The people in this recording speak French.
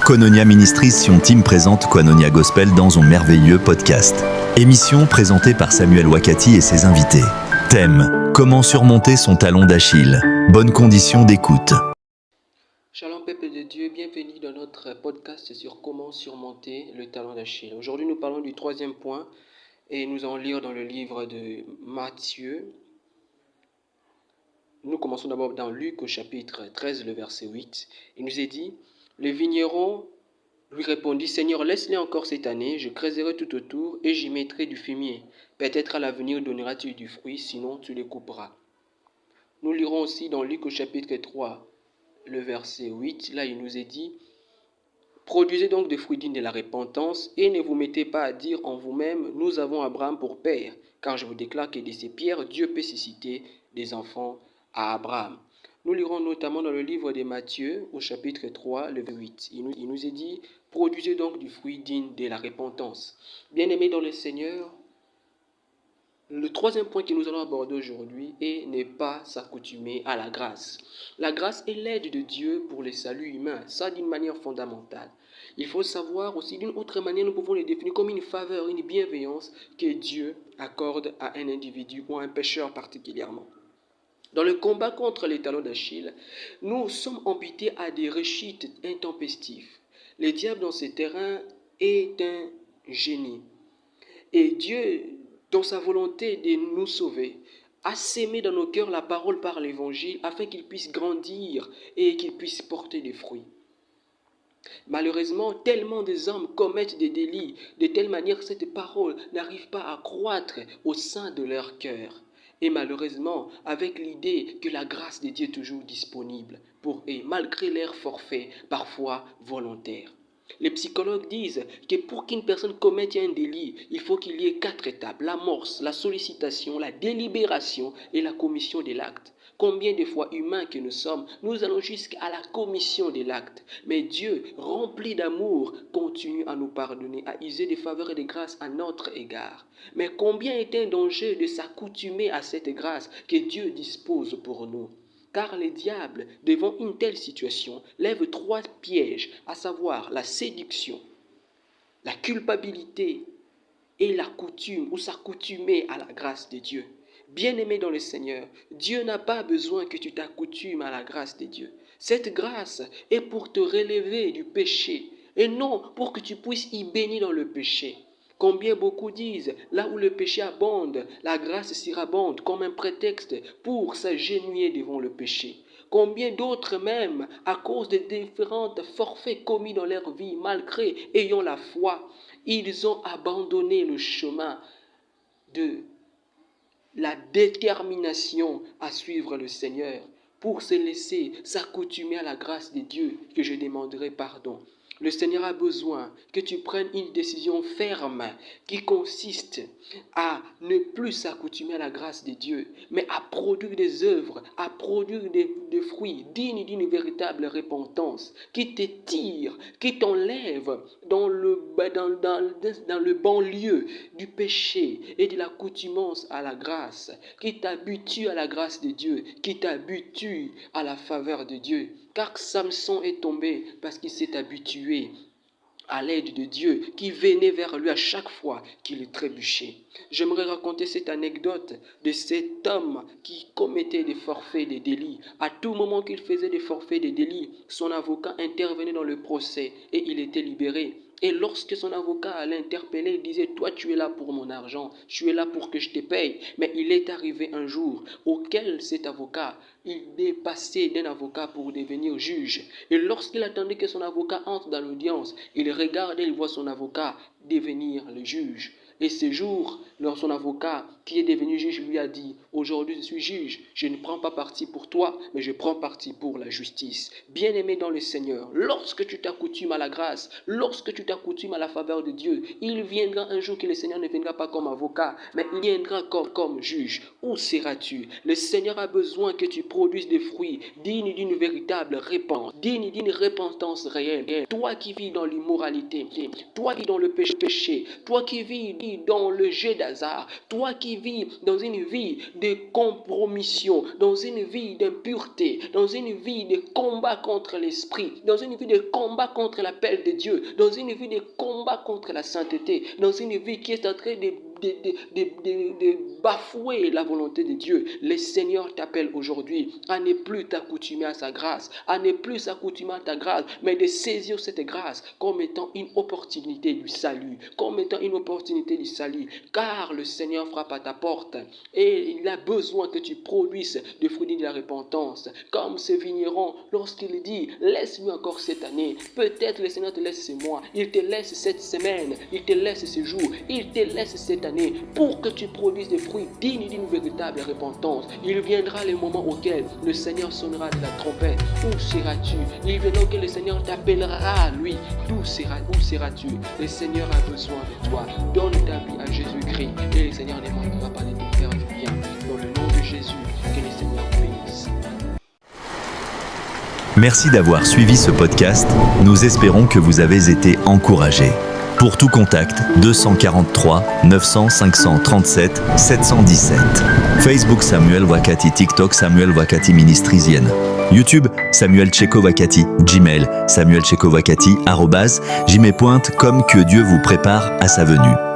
Koinonia Ministries Sion Team présente Koinonia Gospel dans un merveilleux podcast. Émission présentée par Samuel Wakati et ses invités. Thème: comment surmonter son talon d'Achille. Bonnes conditions d'écoute. Shalom peuple de Dieu, bienvenue dans notre podcast sur comment surmonter le talon d'Achille. Aujourd'hui nous parlons du troisième point et nous allons lire dans le livre de Matthieu. Nous commençons d'abord dans Luc au chapitre 13, le verset 8. Il nous est dit: le vigneron lui répondit: Seigneur, laisse-les encore cette année, je creuserai tout autour et j'y mettrai du fumier. Peut-être à l'avenir donneras-tu du fruit, sinon tu les couperas. Nous lirons aussi dans Luc au chapitre 3, le verset 8. Là, il nous est dit: produisez donc des fruits dignes de la repentance et ne vous mettez pas à dire en vous-même: nous avons Abraham pour père, car je vous déclare que de ces pierres, Dieu peut susciter des enfants à Abraham. Nous lirons notamment dans le livre de Matthieu, au chapitre 3, le verset 8. Il nous est dit: produisez donc du fruit digne de la repentance. Bien-aimés dans le Seigneur, le troisième point que nous allons aborder aujourd'hui est ne pas s'accoutumer à la grâce. La grâce est l'aide de Dieu pour le salut humain, ça d'une manière fondamentale. Il faut savoir aussi, d'une autre manière, nous pouvons le définir comme une faveur, une bienveillance que Dieu accorde à un individu ou à un pécheur particulièrement. Dans le combat contre les talons d'Achille, nous sommes amputés à des rechutes intempestives. Le diable dans ce terrain est un génie. Et Dieu, dans sa volonté de nous sauver, a sémé dans nos cœurs la parole par l'évangile afin qu'il puisse grandir et qu'il puisse porter des fruits. Malheureusement, tellement des hommes commettent des délits de telle manière que cette parole n'arrive pas à croître au sein de leur cœur. Et malheureusement, avec l'idée que la grâce de Dieu est toujours disponible pour eux, malgré leur forfait, parfois volontaire. Les psychologues disent que pour qu'une personne commette un délit, il faut qu'il y ait 4 étapes: l'amorce, la sollicitation, la délibération et la commission de l'acte. Combien de fois humains que nous sommes, nous allons jusqu'à la commission de l'acte. Mais Dieu, rempli d'amour, continue à nous pardonner, à user des faveurs et de grâces à notre égard. Mais combien est un danger de s'accoutumer à cette grâce que Dieu dispose pour nous. Car le diable, devant une telle situation, lève 3 pièges, à savoir la séduction, la culpabilité et la coutume, ou s'accoutumer à la grâce de Dieu. Bien-aimé dans le Seigneur, Dieu n'a pas besoin que tu t'accoutumes à la grâce de Dieu. Cette grâce est pour te relever du péché et non pour que tu puisses y baigner dans le péché. Combien beaucoup disent, là où le péché abonde, la grâce surabonde, comme un prétexte pour s'agenouiller devant le péché. Combien d'autres même, à cause des différents forfaits commis dans leur vie, malgré ayant la foi, ils ont abandonné le chemin de la détermination à suivre le Seigneur pour se laisser s'accoutumer à la grâce de Dieu que je demanderai pardon. Le Seigneur a besoin que tu prennes une décision ferme qui consiste à ne plus s'accoutumer à la grâce de Dieu, mais à produire des œuvres, à produire des fruits dignes d'une véritable repentance, qui te tire, qui t'enlève dans le bon lieu du péché et de l'accoutumance à la grâce, qui t'habitue à la grâce de Dieu, qui t'habitue à la faveur de Dieu. Car Samson est tombé parce qu'il s'est habitué à l'aide de Dieu qui venait vers lui à chaque fois qu'il trébuchait. J'aimerais raconter cette anecdote de cet homme qui commettait des forfaits, des délits. À tout moment qu'il faisait des forfaits, des délits, son avocat intervenait dans le procès et il était libéré. Et lorsque son avocat allait l'interpeller, il disait: toi tu es là pour mon argent, tu es là pour que je te paye. Mais il est arrivé un jour auquel cet avocat, il est passé d'un avocat pour devenir juge. Et lorsqu'il attendait que son avocat entre dans l'audience, il regarde et il voit son avocat devenir le juge. Et ce jour, son avocat qui est devenu juge lui a dit: aujourd'hui je suis juge, je ne prends pas parti pour toi, mais je prends parti pour la justice. Bien-aimé dans le Seigneur, lorsque tu t'accoutumes à la grâce, lorsque tu t'accoutumes à la faveur de Dieu, il viendra un jour que le Seigneur ne viendra pas comme avocat, mais il viendra comme juge. Où seras-tu? Le Seigneur a besoin que tu produises des fruits dignes d'une véritable repentance, dignes d'une repentance réelle. Toi qui vis dans l'immoralité, toi qui vis dans le péché, toi qui vis dans le jeu d'hasard, toi qui vivent dans une vie de compromission, dans une vie d'impureté, dans une vie de combat contre l'esprit, dans une vie de combat contre l'appel de Dieu, dans une vie de combat contre la sainteté, dans une vie qui est en train de bafouer la volonté de Dieu. Le Seigneur t'appelle aujourd'hui à ne plus t'accoutumer à sa grâce, à ne plus s'accoutumer à ta grâce, mais de saisir cette grâce comme étant une opportunité du salut, comme étant une opportunité du salut, car le Seigneur frappe à ta porte et il a besoin que tu produises des fruits de la repentance, comme ce vigneron lorsqu'il dit laisse-moi encore cette année, peut-être le Seigneur te laisse ce mois, il te laisse cette semaine, il te laisse ce jour, il te laisse cette année pour que tu produises des fruits dignes d'une véritable repentance. Il viendra le moment auquel le Seigneur sonnera de la trompette. Où seras-tu? Il viendra auquel le Seigneur t'appellera à lui. Où seras-tu? Le Seigneur a besoin de toi. Donne ta vie à Jésus-Christ et le Seigneur ne manquera pas de te faire du bien. Dans le nom de Jésus, que le Seigneur bénisse. Merci d'avoir suivi ce podcast. Nous espérons que vous avez été encouragés. Pour tout contact, 243 900 537 717. Facebook Samuel Wakati, TikTok Samuel Wakati Ministrisienne. YouTube Samuel Cheko Wakati, Gmail samuelcheko-wakati@gmail.com. Que Dieu vous prépare à sa venue.